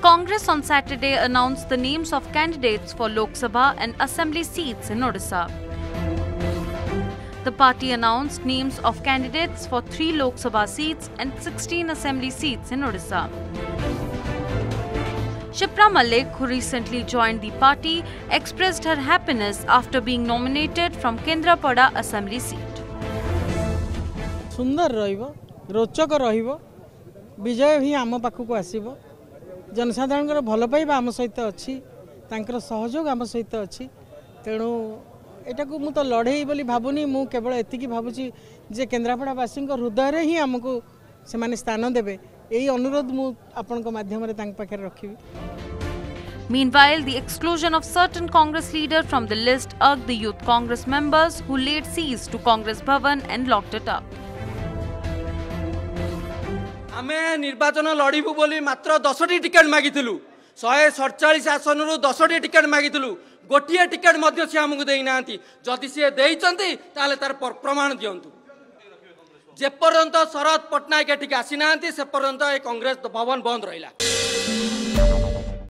Congress on Saturday announced the names of candidates for Lok Sabha and Assembly seats in Odisha. The party announced names of candidates for 3 Lok Sabha seats and 16 Assembly seats in Odisha. Shipra Malik, who recently joined the party, expressed her happiness after being nominated from Kendrapada Assembly seat. सुंदर रहिबो रोचक रहिबो विजय भी आम पाखक आसीबो जनसाधारण भल पाइबा आम सहित अच्छी तांकर सहयोग आम सहित अच्छी तेणु एटा को मु तो लड़े बोली भावुनी मु केवल एतिकी भावुची जे केन्द्रापड़ावासी हृदय ही आमको से माने स्थान देबे यही अनुरोध मु आपनक माध्यम रे तांक पाखे रखिबी. Meanwhile, the exclusion of certain Congress leaders from the list irked the Youth Congress members who laid siege to Congress Bhavan and locked it up. आमे निर्वाचन लड़बू बोली मात्र 10टी टिकेट मागिलु 147 आसन रु 10टी टिकेट मागिलु गोटे टिकेट मध्य से आमको देना जदि सी देती तार प्रमाण दिंतु जेपर्यंत शरद पट्टनायक एटिक आसी ना से पर्यंत कांग्रेस भवन बंद रहा.